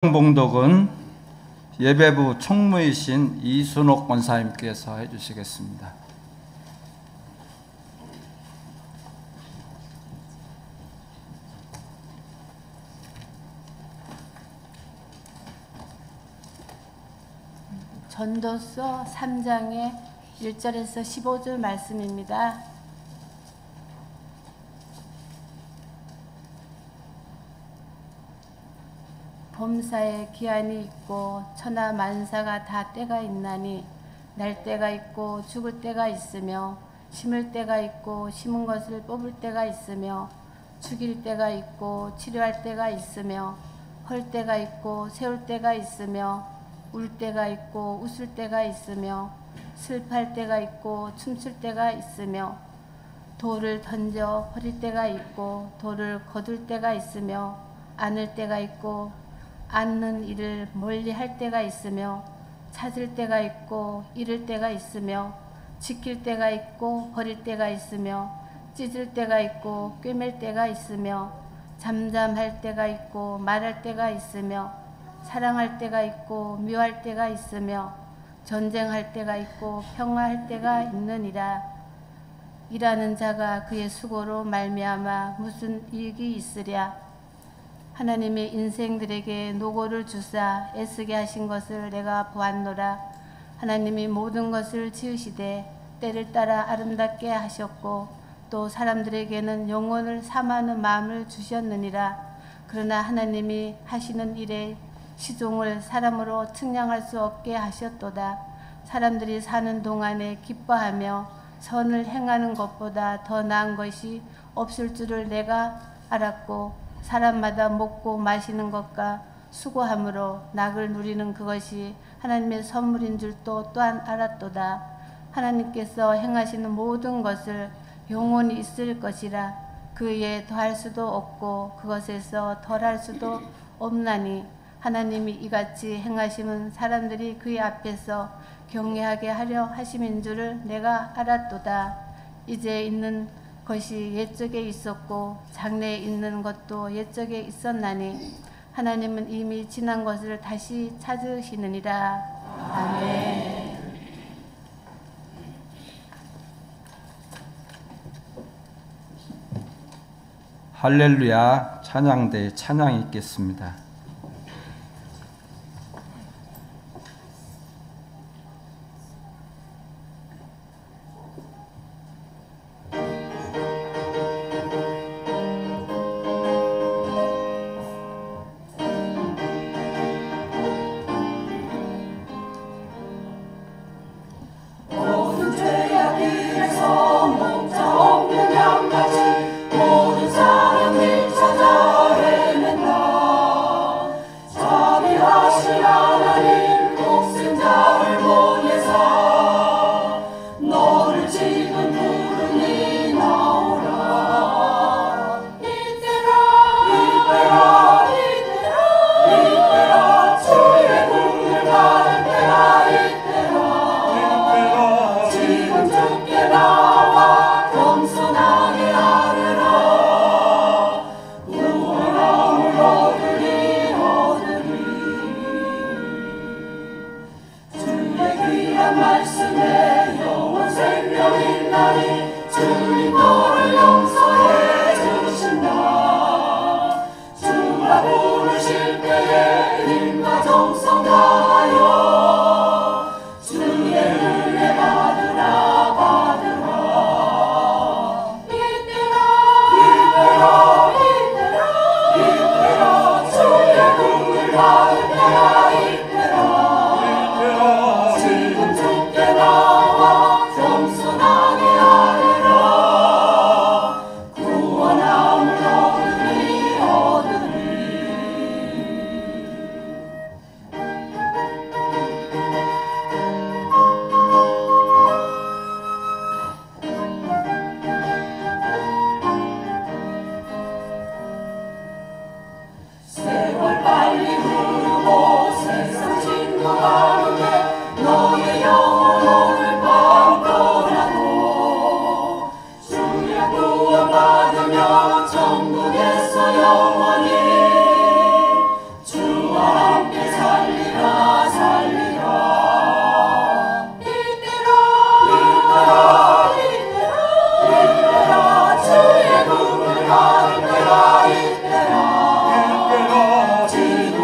봉독은 예배부 총무이신 이순옥 권사님께서 해주시겠습니다. 전도서 3장의 1절에서 15절 말씀입니다. 범사에 기한이 있고 천하 만사가 다 때가 있나니 날 때가 있고 죽을 때가 있으며 심을 때가 있고 심은 것을 뽑을 때가 있으며 죽일 때가 있고 치료할 때가 있으며 헐 때가 있고 세울 때가 있으며 울 때가 있고 웃을 때가 있으며 슬퍼할 때가 있고 춤출 때가 있으며 돌을 던져 버릴 때가 있고 돌을 거둘 때가 있으며 안을 때가 있고 앉는 일을 멀리 할 때가 있으며 찾을 때가 있고 잃을 때가 있으며 지킬 때가 있고 버릴 때가 있으며 찢을 때가 있고 꿰맬 때가 있으며 잠잠할 때가 있고 말할 때가 있으며 사랑할 때가 있고 미워할 때가 있으며 전쟁할 때가 있고 평화할 때가 있느니라. 일하는 자가 그의 수고로 말미암아 무슨 이익이 있으랴. 하나님의 인생들에게 노고를 주사 애쓰게 하신 것을 내가 보았노라. 하나님이 모든 것을 지으시되 때를 따라 아름답게 하셨고 또 사람들에게는 영혼을 삼하는 마음을 주셨느니라. 그러나 하나님이 하시는 일에 시종을 사람으로 측량할 수 없게 하셨도다. 사람들이 사는 동안에 기뻐하며 선을 행하는 것보다 더 나은 것이 없을 줄을 내가 알았고 사람마다 먹고 마시는 것과 수고함으로 낙을 누리는 그것이 하나님의 선물인 줄도 또한 알았도다. 하나님께서 행하시는 모든 것을 영원히 있을 것이라. 그에 더할 수도 없고 그것에서 덜할 수도 없나니 하나님이 이같이 행하심은 사람들이 그의 앞에서 경외하게 하려 하심인 줄을 내가 알았도다. 이제 있는 것이 옛적에 있었고 장래에 있는 것도 옛적에 있었나니 하나님은 이미 지난 것을 다시 찾으시느니라. 아멘. 할렐루야 찬양대 찬양이 있겠습니다. 세월 빨리 흐르고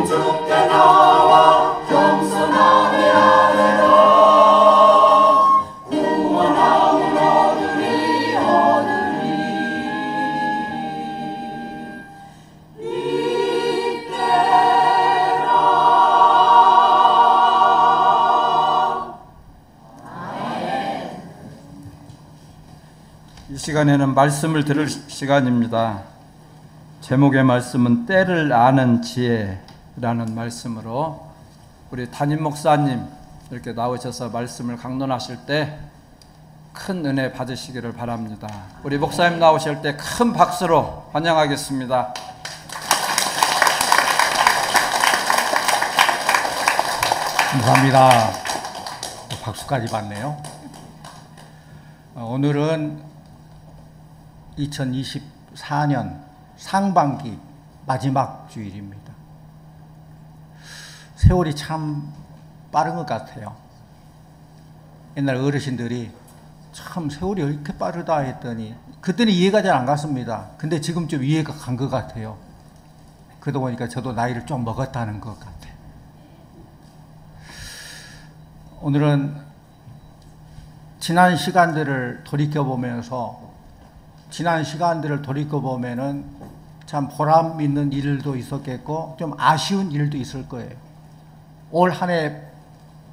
주께 나와 겸손하게 아뢰라. 구원함을 얻으리 이 시간에는 말씀을 들을 시간입니다. 제목의 말씀은 때를 아는 지혜라는 말씀으로 우리 담임 목사님 이렇게 나오셔서 말씀을 강론하실 때 큰 은혜 받으시기를 바랍니다. 우리 목사님 나오실 때 큰 박수로 환영하겠습니다. 감사합니다. 박수까지 받네요. 오늘은 2024년 상반기 마지막 주일입니다. 세월이 참 빠른 것 같아요. 옛날 어르신들이 참 세월이 왜 이렇게 빠르다 했더니 그때는 이해가 잘 안 갔습니다. 근데 지금 좀 이해가 간 것 같아요. 그러다 보니까 저도 나이를 좀 먹었다는 것 같아요. 오늘은 지난 시간들을 돌이켜보면서 참 보람 있는 일도 있었겠고 좀 아쉬운 일도 있을 거예요. 올 한 해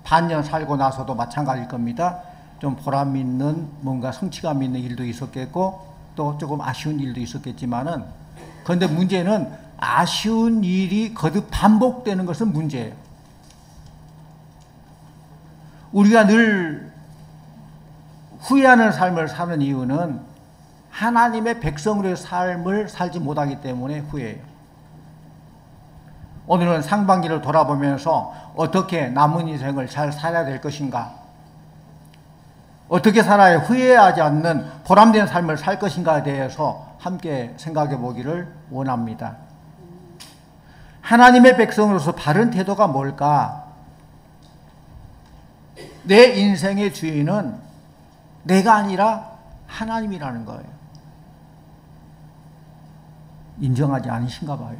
반년 살고 나서도 마찬가지일 겁니다. 좀 보람 있는 뭔가 성취감 있는 일도 있었겠고 또 조금 아쉬운 일도 있었겠지만은 그런데 문제는 아쉬운 일이 거듭 반복되는 것은 문제예요. 우리가 늘 후회하는 삶을 사는 이유는 하나님의 백성으로의 삶을 살지 못하기 때문에 후회해요. 오늘은 상반기를 돌아보면서 어떻게 남은 인생을 잘 살아야 될 것인가, 어떻게 살아야 후회하지 않는 보람된 삶을 살 것인가에 대해서 함께 생각해 보기를 원합니다. 하나님의 백성으로서 바른 태도가 뭘까? 내 인생의 주인은 내가 아니라 하나님이라는 거예요. 인정하지 않으신가 봐요.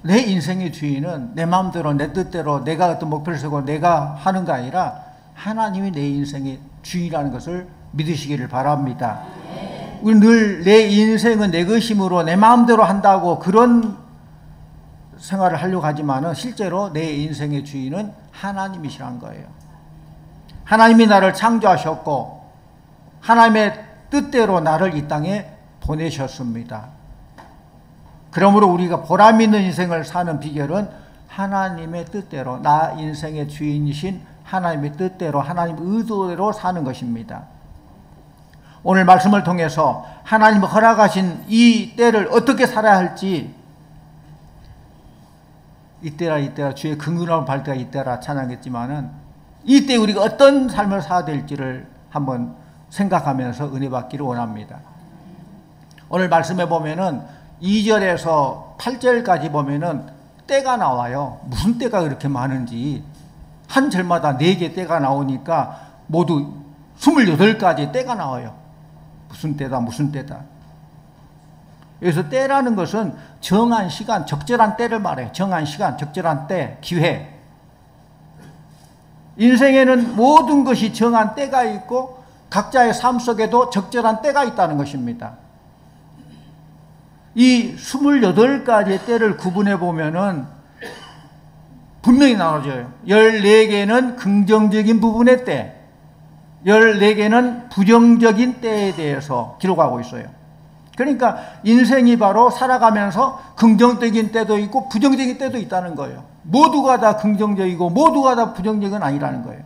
내 인생의 주인은 내 마음대로 내 뜻대로 내가 어떤 목표를 세우고 내가 하는 게 아니라 하나님이 내 인생의 주인이라는 것을 믿으시기를 바랍니다. 우리 늘 내 인생은 내 것이므로 내 마음대로 한다고 그런 생활을 하려고 하지만은 실제로 내 인생의 주인은 하나님이시란 거예요. 하나님이 나를 창조하셨고 하나님의 뜻대로 나를 이 땅에 보내셨습니다. 그러므로 우리가 보람 있는 인생을 사는 비결은 하나님의 뜻대로 나 인생의 주인이신 하나님의 뜻대로 하나님 의도대로 사는 것입니다. 오늘 말씀을 통해서 하나님이 허락하신 이 때를 어떻게 살아야 할지 이때라 주의 긍휼함을 받을 때가 이때라 찬양했지만은 이때 우리가 어떤 삶을 살아야 될지를 한번 생각하면서 은혜 받기를 원합니다. 오늘 말씀해 보면은 2절에서 8절까지 보면은 때가 나와요. 무슨 때가 그렇게 많은지 한 절마다 4개 때가 나오니까 모두 28가지 때가 나와요. 무슨 때다 무슨 때다. 여기서 때라는 것은 정한 시간, 적절한 때를 말해요. 정한 시간, 적절한 때, 기회. 인생에는 모든 것이 정한 때가 있고 각자의 삶 속에도 적절한 때가 있다는 것입니다. 이 28가지의 때를 구분해 보면은 분명히 나눠져요. 14개는 긍정적인 부분의 때, 14개는 부정적인 때에 대해서 기록하고 있어요. 그러니까 인생이 바로 살아가면서 긍정적인 때도 있고 부정적인 때도 있다는 거예요. 모두가 다 긍정적이고 모두가 다 부정적은 아니라는 거예요.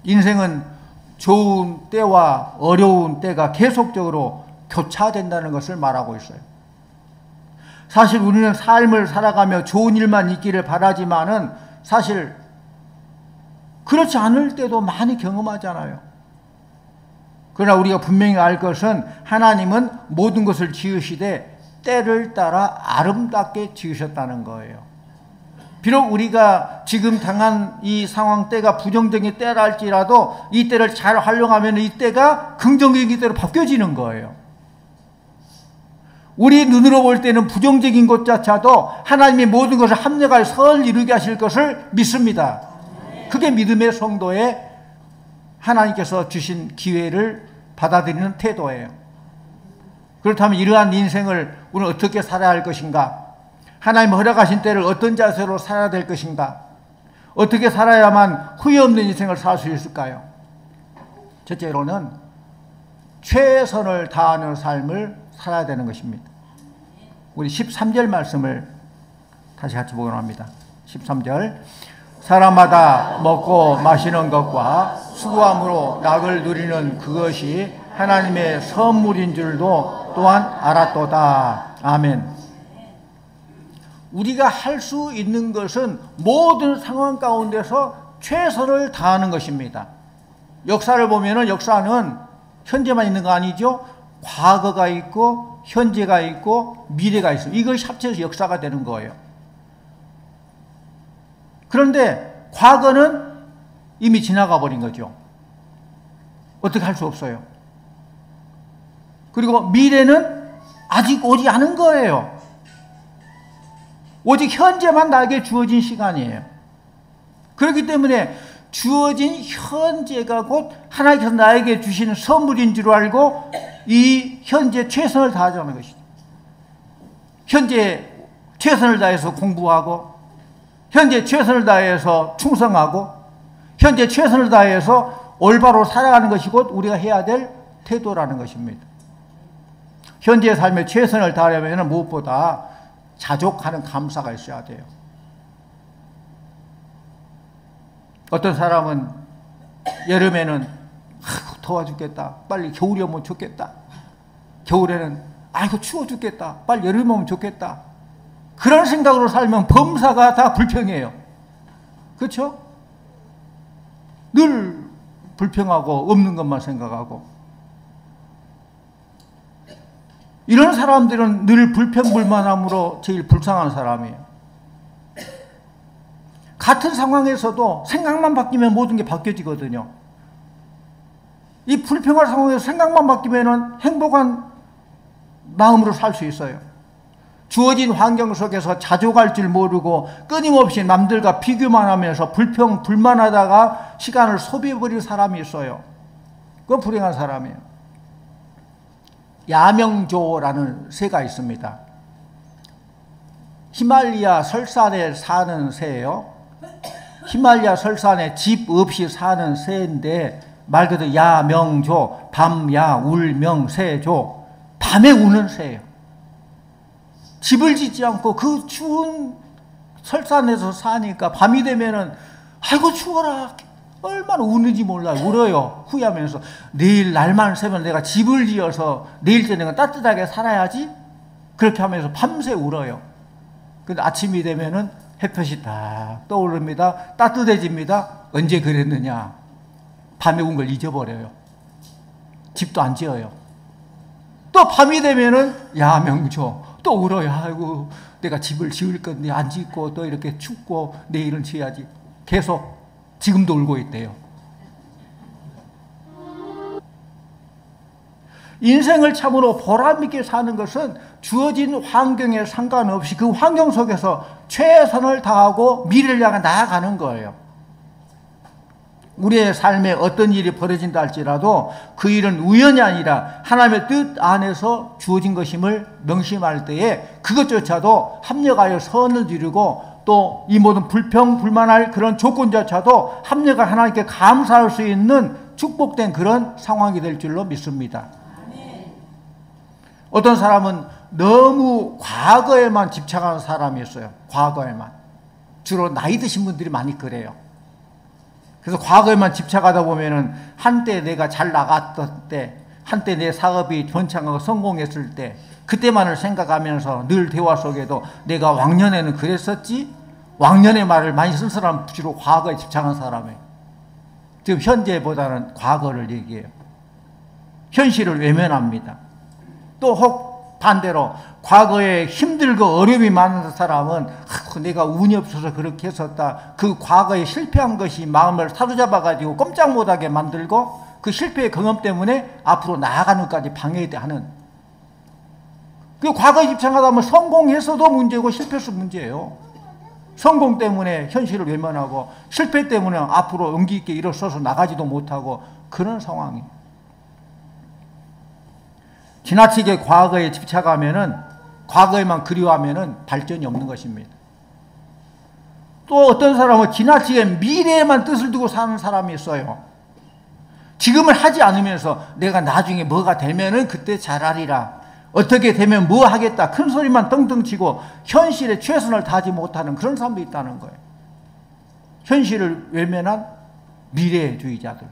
인생은 좋은 때와 어려운 때가 계속적으로 교차된다는 것을 말하고 있어요. 사실 우리는 삶을 살아가며 좋은 일만 있기를 바라지만은 사실 그렇지 않을 때도 많이 경험하잖아요. 그러나 우리가 분명히 알 것은 하나님은 모든 것을 지으시되 때를 따라 아름답게 지으셨다는 거예요. 비록 우리가 지금 당한 이 상황 때가 부정적인 때라 할지라도 이 때를 잘 활용하면 이 때가 긍정적인 때로 바뀌어지는 거예요. 우리 눈으로 볼 때는 부정적인 것조차도 하나님이 모든 것을 합력하여 선을 이루게 하실 것을 믿습니다. 그게 믿음의 성도의 하나님께서 주신 기회를 받아들이는 태도예요. 그렇다면 이러한 인생을 우리는 어떻게 살아야 할 것인가? 하나님 허락하신 때를 어떤 자세로 살아야 될 것인가? 어떻게 살아야만 후회 없는 인생을 살 수 있을까요? 첫째로는 최선을 다하는 삶을 살아야 되는 것입니다. 우리 13절 말씀을 다시 같이 보기로 합니다. 13절. 사람마다 먹고 마시는 것과 수고함으로 낙을 누리는 그것이 하나님의 선물인 줄도 또한 알았도다. 아멘. 우리가 할 수 있는 것은 모든 상황 가운데서 최선을 다하는 것입니다. 역사를 보면은 역사는 현재만 있는 거 아니죠? 과거가 있고 현재가 있고 미래가 있어요. 이것이 합쳐서 역사가 되는 거예요. 그런데 과거는 이미 지나가 버린 거죠. 어떻게 할 수 없어요. 그리고 미래는 아직 오지 않은 거예요. 오직 현재만 나에게 주어진 시간이에요. 그렇기 때문에 주어진 현재가 곧 하나님께서 나에게 주시는 선물인 줄 알고 이 현재 최선을 다하자는 것이죠. 현재 최선을 다해서 공부하고, 현재 최선을 다해서 충성하고, 현재 최선을 다해서 올바로 살아가는 것이 곧 우리가 해야 될 태도라는 것입니다. 현재의 삶에 최선을 다하려면 무엇보다 자족하는 감사가 있어야 돼요. 어떤 사람은 여름에는 더워 죽겠다, 빨리 겨울이 오면 좋겠다. 겨울에는 아이고 추워 죽겠다, 빨리 여름이 오면 좋겠다. 그런 생각으로 살면 범사가 다 불평해요. 그렇죠? 늘 불평하고 없는 것만 생각하고. 이런 사람들은 늘 불평불만함으로 제일 불쌍한 사람이에요. 같은 상황에서도 생각만 바뀌면 모든 게 바뀌어지거든요. 이 불평할 상황에서 생각만 바뀌면 행복한 마음으로 살 수 있어요. 주어진 환경 속에서 자족할 줄 모르고 끊임없이 남들과 비교만 하면서 불평, 불만하다가 시간을 소비해버릴 사람이 있어요. 그건 불행한 사람이에요. 야명조라는 새가 있습니다. 히말리아 설산에 사는 새예요. 히말리아 설산에 집 없이 사는 새인데 말 그대로 야명조, 밤야 울명새조, 밤에 우는 새예요. 집을 짓지 않고 그 추운 설산에서 사니까 밤이 되면은 아이고 추워라, 얼마나 우는지 몰라요. 울어요. 후회하면서 내일 날만 새면 내가 집을 지어서 내일 저녁은 따뜻하게 살아야지, 그렇게 하면서 밤새 울어요. 근데 아침이 되면은 햇볕이 딱 떠오릅니다. 따뜻해집니다. 언제 그랬느냐, 밤에 운 걸 잊어버려요. 집도 안 지어요. 또 밤이 되면은 야명조 또 울어요. 아이고 내가 집을 지을 건데 안 짓고 또 이렇게 춥고 내일은 지어야지. 계속 지금도 울고 있대요. 인생을 참으로 보람있게 사는 것은 주어진 환경에 상관없이 그 환경 속에서 최선을 다하고 미래를 향해 나아가는 거예요. 우리의 삶에 어떤 일이 벌어진다 할지라도 그 일은 우연이 아니라 하나님의 뜻 안에서 주어진 것임을 명심할 때에 그것조차도 합력하여 선을 이루고 또 이 모든 불평, 불만할 그런 조건조차도 합력을 하나님께 감사할 수 있는 축복된 그런 상황이 될 줄로 믿습니다. 어떤 사람은 너무 과거에만 집착하는 사람이 있어요. 과거에만. 주로 나이 드신 분들이 많이 그래요. 그래서 과거에만 집착하다 보면은 한때 내가 잘 나갔던 때, 한때 내 사업이 번창하고 성공했을 때, 그때만을 생각하면서 늘 대화 속에도 내가 왕년에는 그랬었지? 왕년의 말을 많이 쓴 사람은 주로 과거에 집착한 사람이에요. 지금 현재보다는 과거를 얘기해요. 현실을 외면합니다. 또 혹 반대로 과거에 힘들고 어려움이 많은 사람은 내가 운이 없어서 그렇게 했었다. 그 과거에 실패한 것이 마음을 사로잡아가지고 꼼짝 못하게 만들고 그 실패의 경험 때문에 앞으로 나아가는 것까지 방해하는 그 과거에 집착하다 보면 성공해서도 문제고 실패해서 문제예요. 성공 때문에 현실을 외면하고 실패 때문에 앞으로 용기 있게 일어서서 나가지도 못하고 그런 상황이에요. 지나치게 과거에 집착하면은, 과거에만 그리워하면은 발전이 없는 것입니다. 또 어떤 사람은 지나치게 미래에만 뜻을 두고 사는 사람이 있어요. 지금을 하지 않으면서 내가 나중에 뭐가 되면은 그때 잘하리라, 어떻게 되면 뭐 하겠다, 큰 소리만 떵떵 치고 현실에 최선을 다하지 못하는 그런 사람도 있다는 거예요. 현실을 외면한 미래주의자들.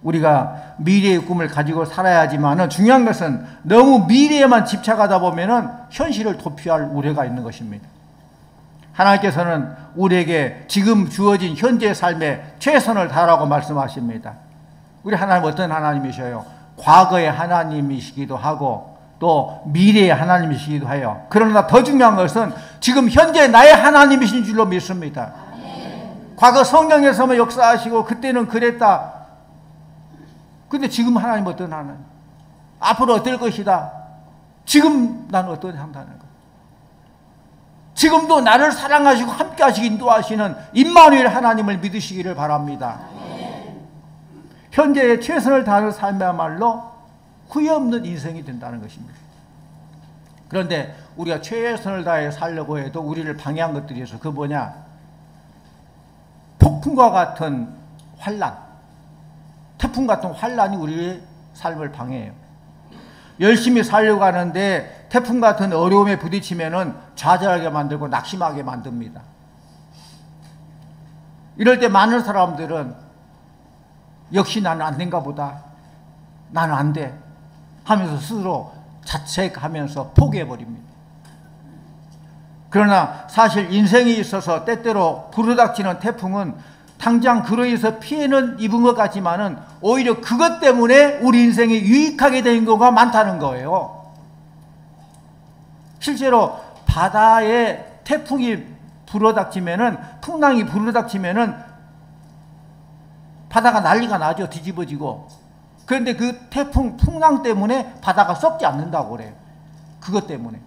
우리가 미래의 꿈을 가지고 살아야지만은 중요한 것은 너무 미래에만 집착하다 보면은 현실을 도피할 우려가 있는 것입니다. 하나님께서는 우리에게 지금 주어진 현재의 삶에 최선을 다하라고 말씀하십니다. 우리 하나님 어떤 하나님이셔요? 과거의 하나님이시기도 하고 또 미래의 하나님이시기도 해요. 그러나 더 중요한 것은 지금 현재 나의 하나님이신 줄로 믿습니다. 과거 성경에서만 역사하시고 그때는 그랬다. 근데 지금 하나님 어떤 하나님? 앞으로 어떨 것이다. 지금 나는 어떤 한다는 것. 지금도 나를 사랑하시고 함께 하시고 인도하시는 임마누엘 하나님을 믿으시기를 바랍니다. 현재의 최선을 다하는 삶이야말로 후회 없는 인생이 된다는 것입니다. 그런데 우리가 최선을 다해 살려고 해도 우리를 방해한 것들이 있어. 그 뭐냐? 폭풍과 같은 환란, 태풍 같은 환란이 우리의 삶을 방해해요. 열심히 살려고 하는데 태풍 같은 어려움에 부딪히면은 좌절하게 만들고 낙심하게 만듭니다. 이럴 때 많은 사람들은 역시 나는 안 된가 보다, 나는 안 돼 하면서 스스로 자책하면서 포기해버립니다. 그러나 사실 인생에 있어서 때때로 부르닥치는 태풍은 당장 그로 인해서 피해는 입은 것 같지만은 오히려 그것 때문에 우리 인생이 유익하게 된 경우가 많다는 거예요. 실제로 바다에 태풍이 불어닥치면은, 풍랑이 불어닥치면은 바다가 난리가 나죠. 뒤집어지고. 그런데 그 태풍, 풍랑 때문에 바다가 썩지 않는다고 그래요. 그것 때문에.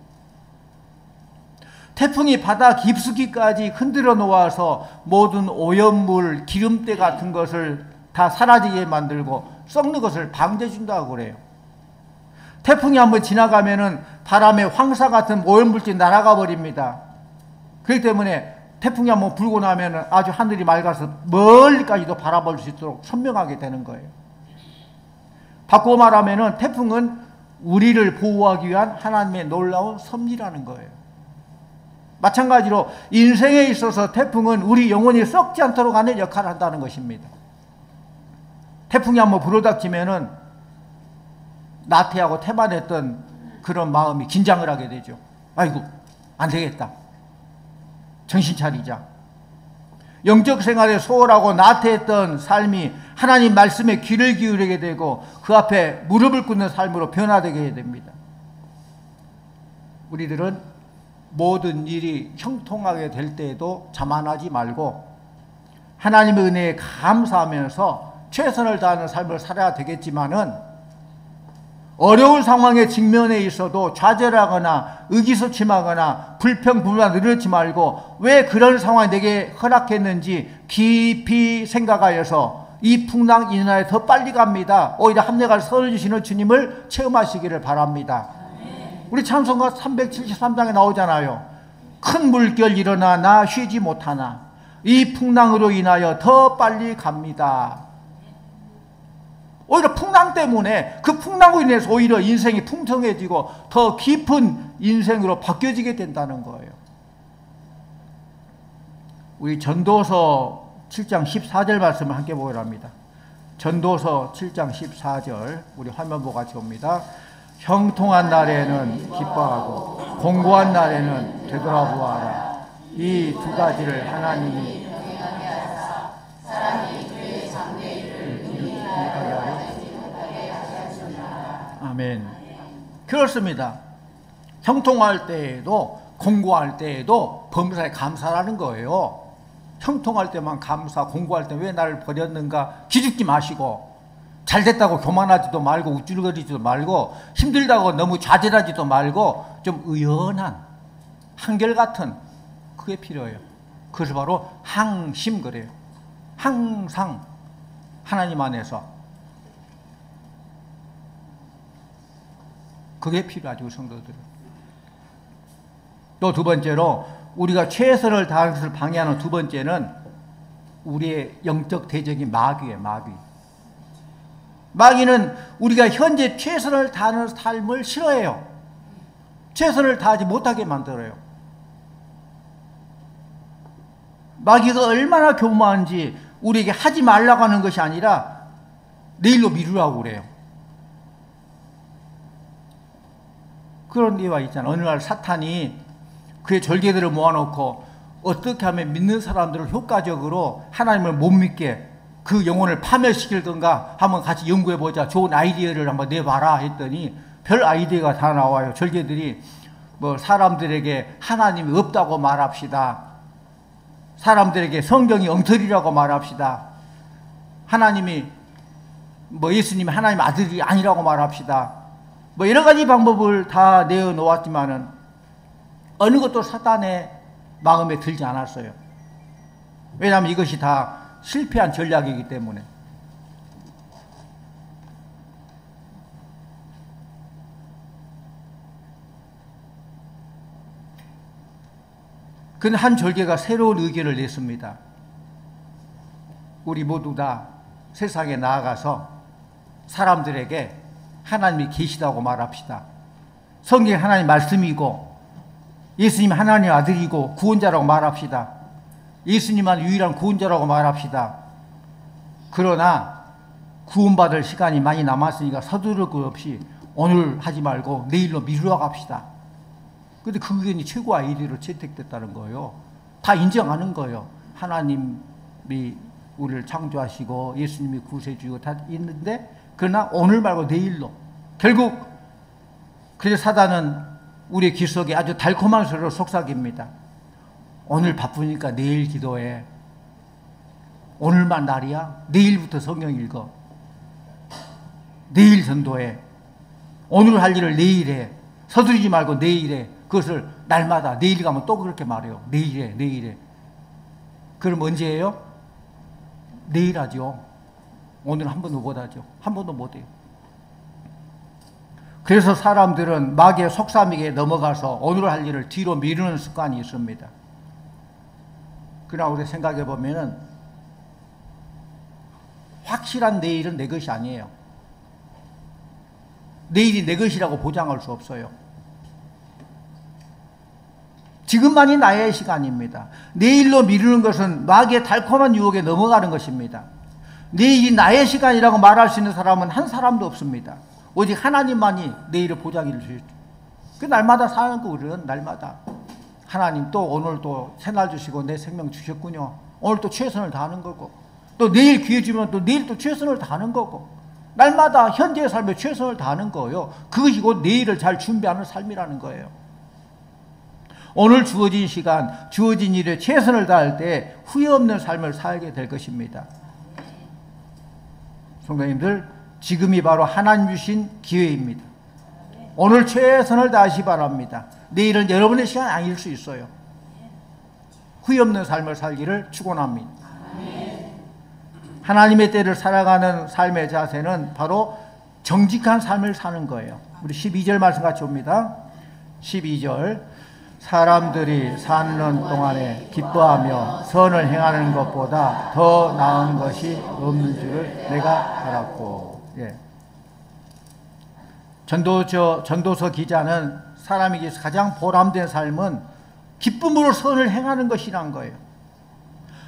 태풍이 바다 깊숙이까지 흔들어 놓아서 모든 오염물, 기름때 같은 것을 다 사라지게 만들고 썩는 것을 방지해 준다고 그래요. 태풍이 한번 지나가면은 바람에 황사 같은 오염물질이 날아가 버립니다. 그렇기 때문에 태풍이 한번 불고 나면은 아주 하늘이 맑아서 멀리까지도 바라볼 수 있도록 선명하게 되는 거예요. 바꾸어 말하면은 태풍은 우리를 보호하기 위한 하나님의 놀라운 섭리라는 거예요. 마찬가지로 인생에 있어서 태풍은 우리 영혼이 썩지 않도록 하는 역할을 한다는 것입니다. 태풍이 한번 불어닥치면은 나태하고 태만했던 그런 마음이 긴장을 하게 되죠. 아이고, 안 되겠다. 정신 차리자. 영적 생활에 소홀하고 나태했던 삶이 하나님 말씀에 귀를 기울이게 되고 그 앞에 무릎을 꿇는 삶으로 변화되게 됩니다. 우리들은 모든 일이 형통하게 될 때에도 자만하지 말고 하나님의 은혜에 감사하면서 최선을 다하는 삶을 살아야 되겠지만은 어려운 상황에 직면해 있어도 좌절하거나 의기소침하거나 불평불만 늘지 말고 왜 그런 상황이 내게 허락했는지 깊이 생각하여서 이 풍랑 이 나라에 더 빨리 갑니다. 오히려 합력할 선을 주시는 주님을 체험하시기를 바랍니다. 우리 찬송가 373장에 나오잖아요. 큰 물결 일어나 나 쉬지 못하나 이 풍랑으로 인하여 더 빨리 갑니다. 오히려 풍랑 때문에 그 풍랑으로 인해서 오히려 인생이 풍성해지고 더 깊은 인생으로 바뀌어지게 된다는 거예요. 우리 전도서 7장 14절 말씀을 함께 보기로 합니다. 전도서 7장 14절 우리 화면 보고 같이 봅니다. 형통한 날에는 기뻐하고 공고한 날에는 되돌아보아라. 이 두 가지를 하나님이 아멘. 그렇습니다. 형통할 때에도 공고할 때에도 범사에 감사라는 거예요. 형통할 때만 감사, 공고할 때 왜 나를 버렸는가 기죽지 마시고 잘 됐다고 교만하지도 말고 우쭐거리지도 말고 힘들다고 너무 좌절하지도 말고 좀 의연한 한결같은 그게 필요해요. 그것을 바로 항심 그래요. 항상 하나님 안에서 그게 필요하죠. 우리 성도들은. 또 두 번째로 우리가 최선을 다하는 것을 방해하는 두 번째는 우리의 영적 대적인 마귀예요. 마귀는 우리가 현재 최선을 다하는 삶을 싫어해요. 최선을 다하지 못하게 만들어요. 마귀가 얼마나 교만한지 우리에게 하지 말라고 하는 것이 아니라 내일로 미루라고 그래요. 그런 예가 있잖아요. 어느 날 사탄이 그의 절개들을 모아놓고 어떻게 하면 믿는 사람들을 효과적으로 하나님을 못 믿게 그 영혼을 파멸시킬 건가 한번 같이 연구해보자. 좋은 아이디어를 한번 내봐라 했더니 별 아이디어가 다 나와요. 절개들이 뭐 사람들에게 하나님이 없다고 말합시다. 사람들에게 성경이 엉터리라고 말합시다. 하나님이 뭐 예수님이 하나님 아들이 아니라고 말합시다. 뭐 여러 가지 방법을 다 내어놓았지만은 어느 것도 사탄의 마음에 들지 않았어요. 왜냐하면 이것이 다 실패한 전략이기 때문에. 근데 한 절개가 새로운 의견을 냈습니다. 우리 모두 다 세상에 나아가서 사람들에게 하나님이 계시다고 말합시다. 성경이 하나님 말씀이고 예수님이 하나님의 아들이고 구원자라고 말합시다. 예수님만 유일한 구원자라고 말합시다. 그러나 구원받을 시간이 많이 남았으니까 서두를 것 없이 오늘 하지 말고 내일로 미루어 갑시다. 그런데 그 의견이 최고 아이디어로 채택됐다는 거예요. 다 인정하는 거예요. 하나님이 우리를 창조하시고 예수님이 구세주고 다 있는데 그러나 오늘 말고 내일로. 결국 그래서 사단은 우리의 귀 속에 아주 달콤한 소리로 속삭입니다. 오늘 바쁘니까 내일 기도해. 오늘만 날이야? 내일부터 성경 읽어. 내일 전도해. 오늘 할 일을 내일 해. 서두르지 말고 내일 해. 그것을 날마다 내일 가면 또 그렇게 말해요. 내일 해. 내일 해. 그럼 언제 해요? 내일 하죠. 오늘 한 번도 못 하죠. 한 번도 못 해요. 그래서 사람들은 마귀의 속삭임에 넘어가서 오늘 할 일을 뒤로 미루는 습관이 있습니다. 그러나 우리 생각해 보면은 확실한 내일은 내 것이 아니에요. 내일이 내 것이라고 보장할 수 없어요. 지금만이 나의 시간입니다. 내일로 미루는 것은 마귀의 달콤한 유혹에 넘어가는 것입니다. 내일이 나의 시간이라고 말할 수 있는 사람은 한 사람도 없습니다. 오직 하나님만이 내일을 보장해 주시죠. 그 날마다 사는 거 우리는 날마다 하나님 또 오늘 또 새날 주시고 내 생명 주셨군요. 오늘 또 최선을 다하는 거고 또 내일 기회 주면 또 내일 또 최선을 다하는 거고 날마다 현재의 삶에 최선을 다하는 거예요. 그것이 곧 내일을 잘 준비하는 삶이라는 거예요. 오늘 주어진 시간, 주어진 일에 최선을 다할 때 후회 없는 삶을 살게 될 것입니다. 성도님들, 지금이 바로 하나님 주신 기회입니다. 오늘 최선을 다하시 바랍니다. 내일은 여러분의 시간이 아닐 수 있어요. 후회 없는 삶을 살기를 축원합니다. 하나님의 때를 살아가는 삶의 자세는 바로 정직한 삶을 사는 거예요. 우리 12절 말씀 같이 봅니다. 12절 사람들이 사는 동안에 기뻐하며 선을 행하는 것보다 더 나은 것이 없는 줄을 내가 알았고. 예. 전도서 기자는 사람에게 가장 보람된 삶은 기쁨으로 선을 행하는 것이란 거예요.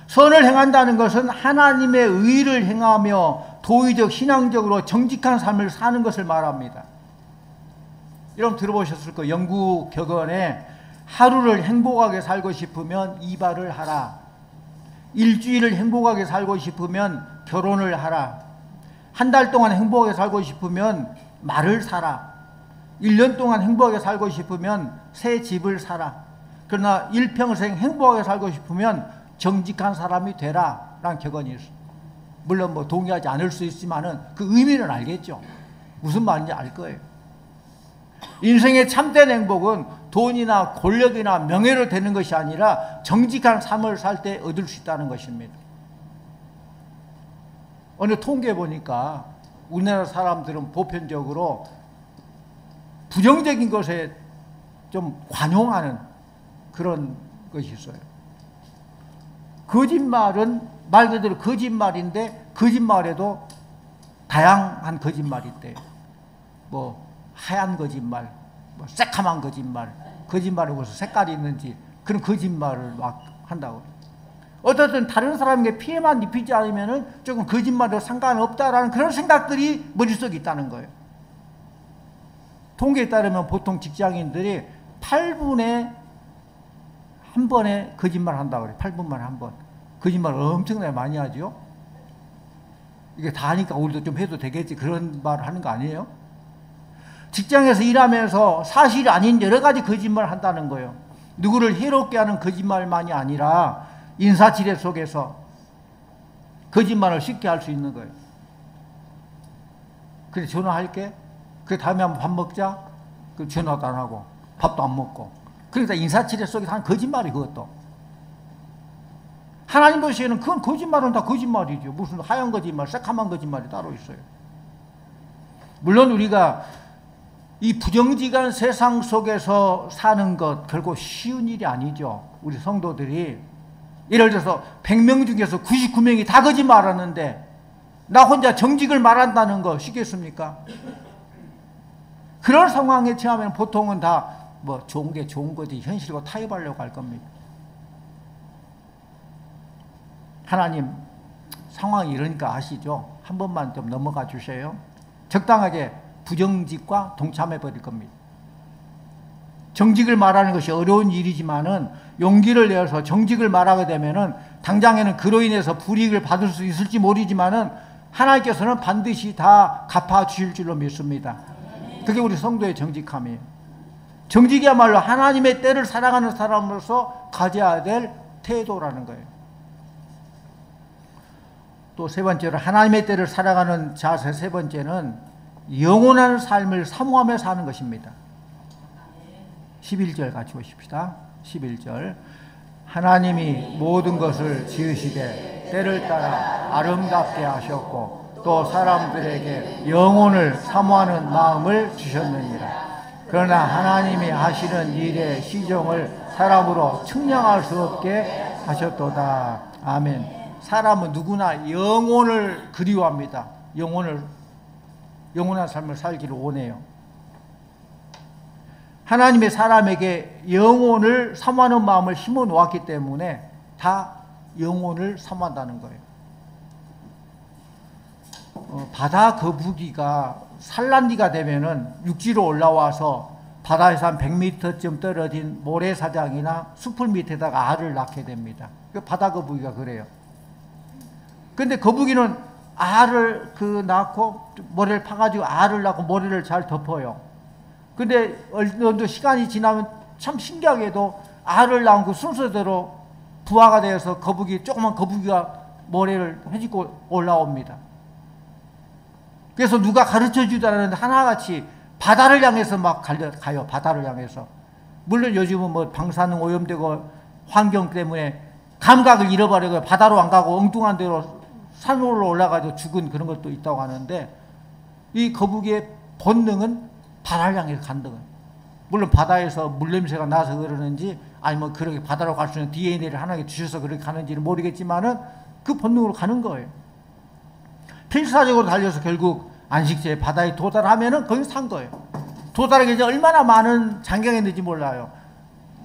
선을 행한다는 것은 하나님의 의를 행하며 도의적 신앙적으로 정직한 삶을 사는 것을 말합니다. 여러분 들어보셨을 거예요. 영국 격언에 하루를 행복하게 살고 싶으면 이발을 하라. 일주일을 행복하게 살고 싶으면 결혼을 하라. 한 달 동안 행복하게 살고 싶으면 말을 사라. 1년 동안 행복하게 살고 싶으면 새 집을 사라. 그러나 일평생 행복하게 살고 싶으면 정직한 사람이 되라 라는 격언이 있습니다. 물론 뭐 동의하지 않을 수 있지만은 그 의미는 알겠죠. 무슨 말인지 알 거예요. 인생의 참된 행복은 돈이나 권력이나 명예로 되는 것이 아니라 정직한 삶을 살 때 얻을 수 있다는 것입니다. 어느 통계 보니까 우리나라 사람들은 보편적으로 부정적인 것에 좀 관용하는 그런 것이 있어요. 거짓말은 말 그대로 거짓말인데 거짓말에도 다양한 거짓말이 있대요. 뭐 하얀 거짓말, 뭐 새카만 거짓말, 거짓말에 무슨 색깔이 있는지 그런 거짓말을 막 한다고. 어떻든 다른 사람에게 피해만 입히지 않으면은 조금 거짓말도 상관없다라는 그런 생각들이 머릿속에 있다는 거예요. 통계에 따르면 보통 직장인들이 8분에 한 번에 거짓말 한다고 그래요. 8분만에 한 번. 거짓말을 엄청나게 많이 하죠. 이게 다 하니까 우리도 좀 해도 되겠지 그런 말을 하는 거 아니에요? 직장에서 일하면서 사실이 아닌 여러 가지 거짓말을 한다는 거예요. 누구를 해롭게 하는 거짓말만이 아니라 인사치레 속에서 거짓말을 쉽게 할 수 있는 거예요. 그래 전화할게. 그 다음에 한번 밥 먹자. 그 전화도 안 하고 밥도 안 먹고. 그러니까 인사치레 속에서 한 거짓말이 그것도. 하나님 보시기에는 그건 거짓말은 다 거짓말이죠. 무슨 하얀 거짓말, 새카만 거짓말이 따로 있어요. 물론 우리가 이 부정직한 세상 속에서 사는 것 결코 쉬운 일이 아니죠. 우리 성도들이 예를 들어서 100명 중에서 99명이 다 거짓말하는데 나 혼자 정직을 말한다는 거 쉽겠습니까? 그런 상황에 처하면 보통은 다 뭐 좋은 게 좋은 거지 현실과 타협하려고 할 겁니다. 하나님 상황이 이러니까 아시죠? 한 번만 좀 넘어가 주세요. 적당하게 부정직과 동참해 버릴 겁니다. 정직을 말하는 것이 어려운 일이지만은 용기를 내어서 정직을 말하게 되면은 당장에는 그로 인해서 불이익을 받을 수 있을지 모르지만은 하나님께서는 반드시 다 갚아 주실 줄로 믿습니다. 그게 우리 성도의 정직함이에요. 정직이야말로 하나님의 때를 사랑하는 사람으로서 가져야 될 태도라는 거예요. 또 세 번째로 하나님의 때를 살아가는 자세 세 번째는 영원한 삶을 사모하며 사는 것입니다. 11절 같이 보십시다. 11절 하나님이 모든 것을 지으시되 때를 따라 아름답게 하셨고 또 사람들에게 영혼을 사모하는 마음을 주셨느니라. 그러나 하나님이 하시는 일의 시종을 사람으로 측량할 수 없게 하셨도다. 아멘. 사람은 누구나 영혼을 그리워합니다. 영원한 삶을 살기를 원해요. 하나님의 사람에게 영혼을 사모하는 마음을 심어 놓았기 때문에 다 영혼을 사모한다는 거예요. 바다 거북이가 산란기가 되면은 육지로 올라와서 바다에서 한 100m쯤 떨어진 모래사장이나 숲을 밑에다가 알을 낳게 됩니다. 바다 거북이가 그래요. 근데 거북이는 알을 낳고 모래를 파가지고 알을 낳고 모래를 잘 덮어요. 근데 어느 정도 시간이 지나면 참 신기하게도 알을 낳은 그 순서대로 부화가 되어서 조그만 거북이가 모래를 헤집고 올라옵니다. 그래서 누가 가르쳐 주다는데 하나같이 바다를 향해서 막 가요. 바다를 향해서. 물론 요즘은 뭐 방사능 오염되고 환경 때문에 감각을 잃어버리고 바다로 안 가고 엉뚱한 데로 산으로 올라가서 죽은 그런 것도 있다고 하는데 이 거북이의 본능은 바다를 향해서 간다고. 물론 바다에서 물냄새가 나서 그러는지 아니면 그렇게 바다로 갈 수 있는 DNA를 하나님께 주셔서 그렇게 가는지는 모르겠지만은 그 본능으로 가는 거예요. 필사적으로 달려서 결국 안식처에 바다에 도달하면은 거기서 산 거예요. 도달하기 전에 얼마나 많은 장경이 있는지 몰라요.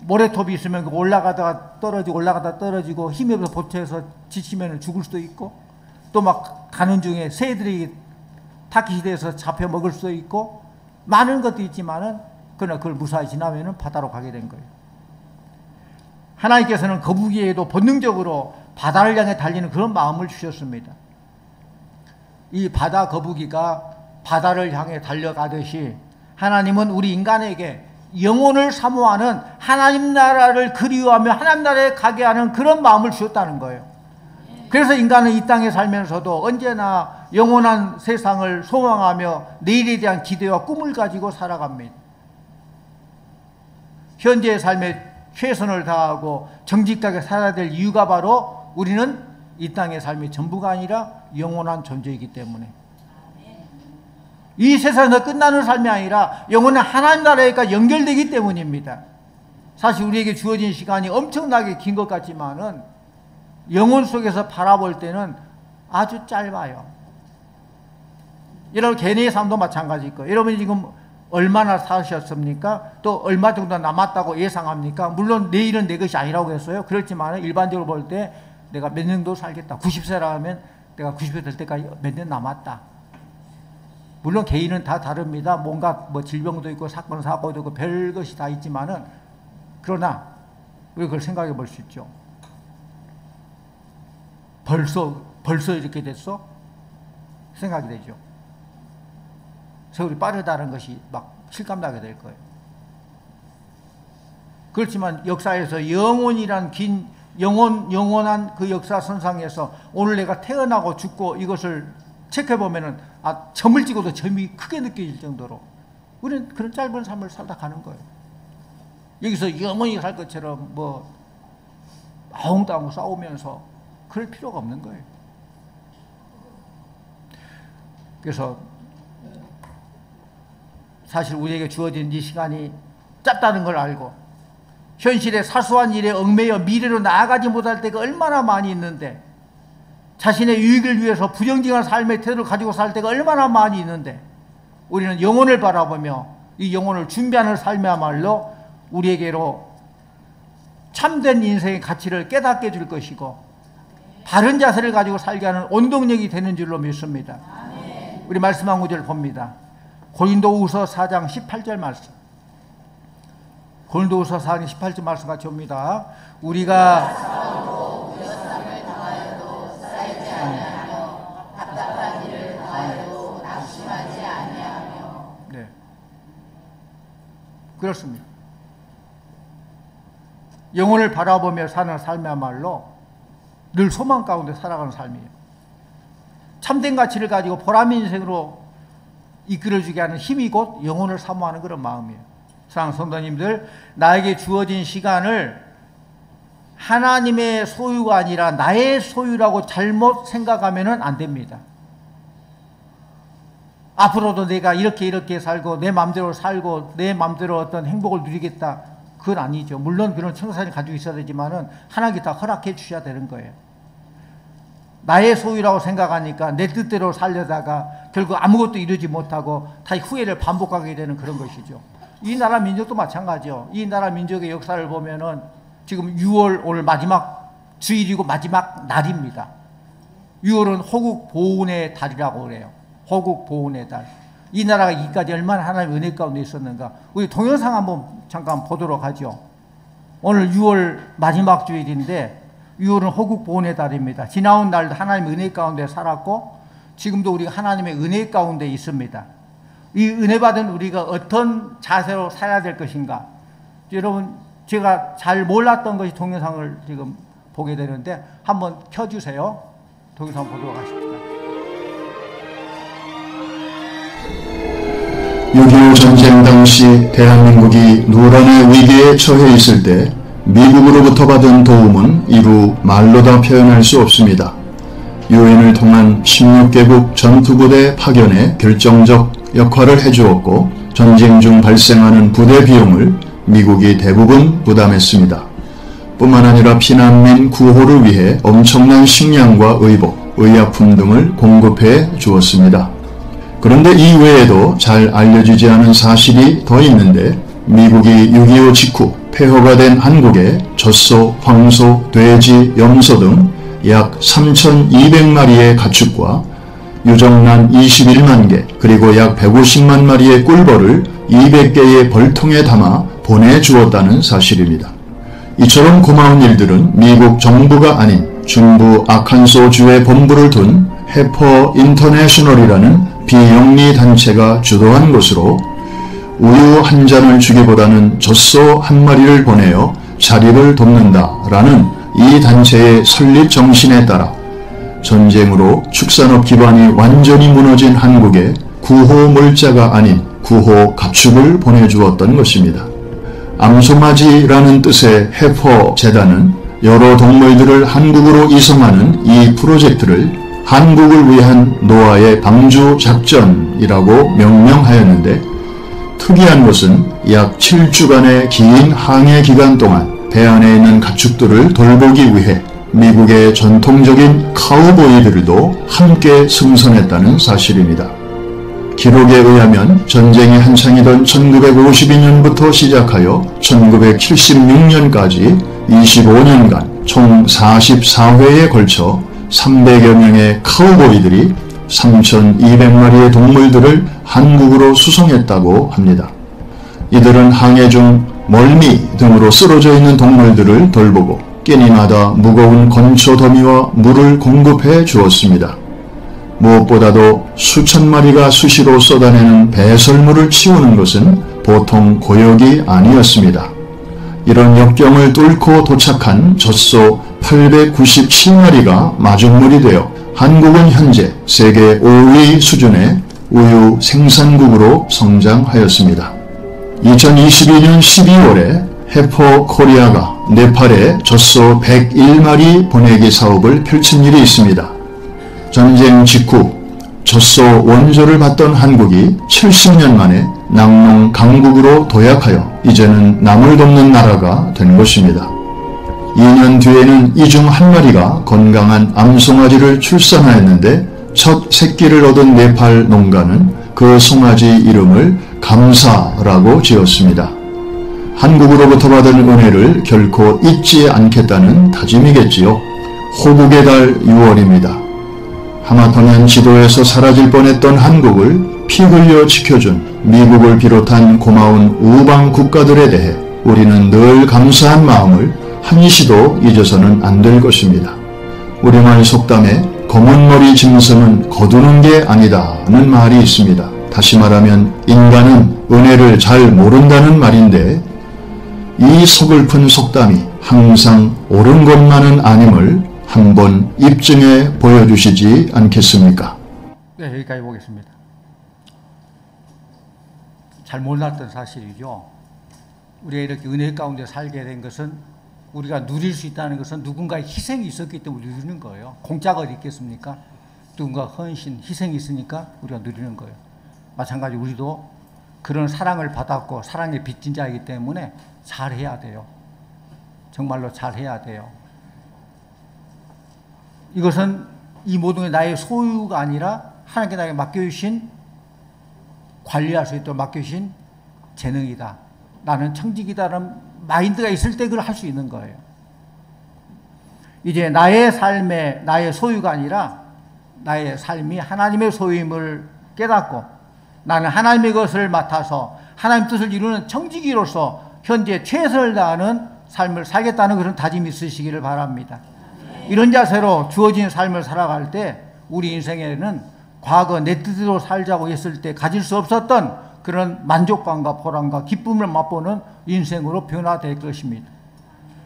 모래톱이 있으면 올라가다가 떨어지고 힘이 없어서 보트에서 지치면 죽을 수도 있고 또 막 가는 중에 새들이 타키시대에서 잡혀 먹을 수도 있고 많은 것도 있지만은 그러나 그걸 무사히 지나면은 바다로 가게 된 거예요. 하나님께서는 거북이에도 본능적으로 바다를 향해 달리는 그런 마음을 주셨습니다. 이 바다 거북이가 바다를 향해 달려가듯이 하나님은 우리 인간에게 영혼을 사모하는 하나님 나라를 그리워하며 하나님 나라에 가게 하는 그런 마음을 주셨다는 거예요. 그래서 인간은 이 땅에 살면서도 언제나 영원한 세상을 소망하며 내일에 대한 기대와 꿈을 가지고 살아갑니다. 현재의 삶에 최선을 다하고 정직하게 살아야 될 이유가 바로 우리는 이 땅의 삶이 전부가 아니라 영원한 존재이기 때문에, 이 세상에서 끝나는 삶이 아니라 영원한 하나님 나라에까지 연결되기 때문입니다. 사실 우리에게 주어진 시간이 엄청나게 긴 것 같지만은 영혼 속에서 바라볼 때는 아주 짧아요. 여러분 개인의 삶도 마찬가지일 거예요. 여러분이 지금 얼마나 사셨습니까? 또 얼마 정도 남았다고 예상합니까? 물론 내일은 내 것이 아니라고 했어요. 그렇지만 일반적으로 볼 때 내가 몇 년도 살겠다. 90세라 하면 내가 90세 될 때까지 몇 년 남았다. 물론 개인은 다 다릅니다. 뭔가 뭐 질병도 있고 사건 사고도 있고 별 것이 다 있지만은, 그러나 우리가 그걸 생각해 볼 수 있죠. 벌써 이렇게 됐어? 생각이 되죠. 세월이 빠르다는 것이 막 실감나게 될 거예요. 그렇지만 역사에서 영원이란 긴 영원한 그 역사 선상에서 오늘 내가 태어나고 죽고 이것을 체크해보면은 점을 찍어도 점이 크게 느껴질 정도로 우리는 그런 짧은 삶을 살다 가는 거예요. 여기서 영원히 살 것처럼 뭐 아웅다웅 싸우면서 그럴 필요가 없는 거예요. 그래서 사실 우리에게 주어진 이 시간이 짧다는 걸 알고 현실의 사소한 일에 얽매여 미래로 나아가지 못할 때가 얼마나 많이 있는데, 자신의 유익을 위해서 부정직한 삶의 태도를 가지고 살 때가 얼마나 많이 있는데, 우리는 영혼을 바라보며 이 영혼을 준비하는 삶이야말로 우리에게로 참된 인생의 가치를 깨닫게 줄 것이고 바른 자세를 가지고 살게 하는 원동력이 되는 줄로 믿습니다. 우리 말씀 한 구절 봅니다. 고린도후서 4장 18절 말씀. 고린도후서 4장 18절 말씀 같이 봅니다. 우리가 네, 그렇습니다. 영혼을 바라보며 사는 삶이야말로 늘 소망 가운데 살아가는 삶이에요. 참된 가치를 가지고 보람의 인생으로 이끌어주게 하는 힘이 곧 영혼을 사모하는 그런 마음이에요. 사랑하는 성도님들, 나에게 주어진 시간을 하나님의 소유가 아니라 나의 소유라고 잘못 생각하면 안 됩니다. 앞으로도 내가 이렇게 살고 내 마음대로 살고 내 마음대로 어떤 행복을 누리겠다, 그건 아니죠. 물론 그런 청산이 가지고 있어야 되지만은 하나님께 다 허락해 주셔야 되는 거예요. 나의 소유라고 생각하니까 내 뜻대로 살려다가 결국 아무것도 이루지 못하고 다 후회를 반복하게 되는 그런 것이죠. 이 나라 민족도 마찬가지요. 이 나라 민족의 역사를 보면은 지금 6월 오늘 마지막 주일이고 마지막 날입니다. 6월은 호국 보훈의 달이라고 그래요. 호국 보훈의 달. 이 나라가 이까지 얼마나 하나님의 은혜 가운데 있었는가. 우리 동영상 한번 잠깐 보도록 하죠. 오늘 6월 마지막 주일인데 6월은 호국 보훈의 달입니다. 지나온 날도 하나님의 은혜 가운데 살았고 지금도 우리가 하나님의 은혜 가운데 있습니다. 이 은혜 받은 우리가 어떤 자세로 살아야 될 것인가. 여러분, 제가 잘 몰랐던 것이 동영상을 지금 보게 되는데 한번 켜주세요. 동영상 보도록 하십시다. 6.25 전쟁 당시 대한민국이 노란의 위기에 처해 있을 때 미국으로부터 받은 도움은 이루 말로 다 표현할 수 없습니다. 유엔을 통한 16개국 전투부대 파견에 결정적 역할을 해주었고 전쟁 중 발생하는 부대 비용을 미국이 대부분 부담했습니다. 뿐만 아니라 피난민 구호를 위해 엄청난 식량과 의복, 의약품 등을 공급해 주었습니다. 그런데 이외에도 잘 알려지지 않은 사실이 더 있는데 미국이 6.25 직후 폐허가 된 한국에 젖소, 황소, 돼지, 염소 등 약 3,200마리의 가축과 유정란 21만 개 그리고 약 150만 마리의 꿀벌을 200개의 벌통에 담아 보내주었다는 사실입니다. 이처럼 고마운 일들은 미국 정부가 아닌 중부 아칸소주에 본부를 둔 해퍼 인터내셔널이라는 비영리 단체가 주도한 것으로 우유 한 잔을 주기보다는 젖소 한 마리를 보내어 자리를 돕는다라는 이 단체의 설립 정신에 따라 전쟁으로 축산업 기반이 완전히 무너진 한국에 구호 물자가 아닌 구호 가축을 보내주었던 것입니다. 암송아지라는 뜻의 해퍼재단은 여러 동물들을 한국으로 이송하는 이 프로젝트를 한국을 위한 노아의 방주 작전이라고 명명하였는데, 특이한 것은 약 7주간의 긴 항해 기간 동안 배 안에 있는 가축들을 돌보기 위해 미국의 전통적인 카우보이들도 함께 승선했다는 사실입니다. 기록에 의하면 전쟁이 한창이던 1952년부터 시작하여 1976년까지 25년간 총 44회에 걸쳐 300여 명의 카우보이들이 3,200마리의 동물들을 한국으로 수송했다고 합니다. 이들은 항해 중 멀미 등으로 쓰러져 있는 동물들을 돌보고 끼니마다 무거운 건초 더미와 물을 공급해 주었습니다. 무엇보다도 수천 마리가 수시로 쏟아내는 배설물을 치우는 것은 보통 고역이 아니었습니다. 이런 역경을 뚫고 도착한 젖소 897마리가 마중물이 되어 한국은 현재 세계 5위 수준의 우유 생산국으로 성장하였습니다. 2022년 12월에 해퍼 코리아가 네팔에 젖소 101마리 보내기 사업을 펼친 일이 있습니다. 전쟁 직후 젖소 원조를 받던 한국이 70년 만에 낙농 강국으로 도약하여 이제는 남을 돕는 나라가 된 것입니다. 2년 뒤에는 이 중 한 마리가 건강한 암송아지를 출산하였는데, 첫 새끼를 얻은 네팔 농가는 그 송아지 이름을 감사라고 지었습니다. 한국으로부터 받은 은혜를 결코 잊지 않겠다는 다짐이겠지요. 호국의 달 6월입니다. 하마터면 지도에서 사라질 뻔했던 한국을 피 흘려 지켜준 미국을 비롯한 고마운 우방 국가들에 대해 우리는 늘 감사한 마음을 한시도 잊어서는 안 될 것입니다. 우리말 속담에 검은 머리 짐승은 거두는 게 아니다는 말이 있습니다. 다시 말하면 인간은 은혜를 잘 모른다는 말인데, 이 서글픈 속담이 항상 옳은 것만은 아님을 한번 입증해 보여주시지 않겠습니까? 네, 여기까지 보겠습니다. 잘 몰랐던 사실이죠. 우리가 이렇게 은혜 가운데 살게 된 것은, 우리가 누릴 수 있다는 것은 누군가의 희생이 있었기 때문에 누리는 거예요. 공짜가 어디 있겠습니까? 누군가 헌신, 희생이 있으니까 우리가 누리는 거예요. 마찬가지 우리도 그런 사랑을 받았고 사랑에 빚진 자이기 때문에 잘해야 돼요. 정말로 잘해야 돼요. 이것은 이 모든 게 나의 소유가 아니라 하나님께 나에게 맡겨주신, 관리할 수 있도록 맡겨주신 재능이다. 나는 청직이다라는 마인드가 있을 때 그걸 할 수 있는 거예요. 이제 나의 삶에 나의 소유가 아니라 나의 삶이 하나님의 소유임을 깨닫고 나는 하나님의 것을 맡아서 하나님 뜻을 이루는 청지기로서 현재 최선을 다하는 삶을 살겠다는 그런 다짐이 있으시기를 바랍니다. 이런 자세로 주어진 삶을 살아갈 때 우리 인생에는 과거 내 뜻대로 살자고 했을 때 가질 수 없었던 그런 만족감과 보람과 기쁨을 맛보는 인생으로 변화될 것입니다.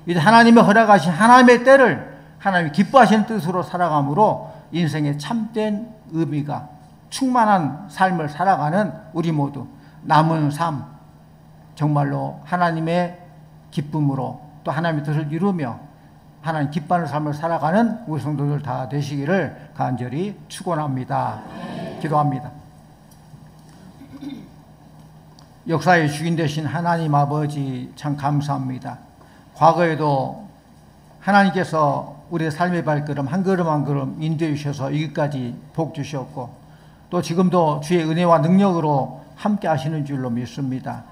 이제 하나님의 허락하신 하나님의 때를 하나님이 기뻐하시는 뜻으로 살아감으로 인생의 참된 의미가 충만한 삶을 살아가는 우리 모두 남은 삶 정말로 하나님의 기쁨으로 또 하나님의 뜻을 이루며 하나님 기뻐하는 삶을 살아가는 우리 성도들 다 되시기를 간절히 축원합니다. 기도합니다. 역사의 주인 되신 하나님 아버지 참 감사합니다. 과거에도 하나님께서 우리의 삶의 발걸음 한 걸음 한 걸음 인도해 주셔서 여기까지 복 주셨고 또 지금도 주의 은혜와 능력으로 함께 하시는 줄로 믿습니다.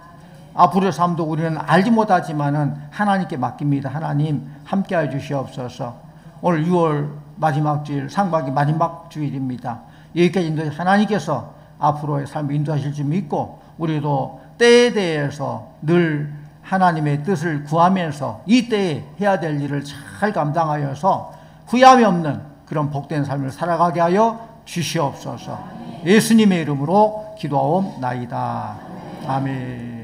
앞으로의 삶도 우리는 알지 못하지만은 하나님께 맡깁니다. 하나님 함께 해 주시옵소서. 오늘 6월 마지막 주일 상반기 마지막 주일입니다. 여기까지 인도해 하나님께서 앞으로의 삶을 인도하실 줄 믿고 우리도 때에 대해서 늘 하나님의 뜻을 구하면서 이 때에 해야 될 일을 잘 감당하여서 후회함이 없는 그런 복된 삶을 살아가게 하여 주시옵소서. 예수님의 이름으로 기도하옵나이다. 아멘.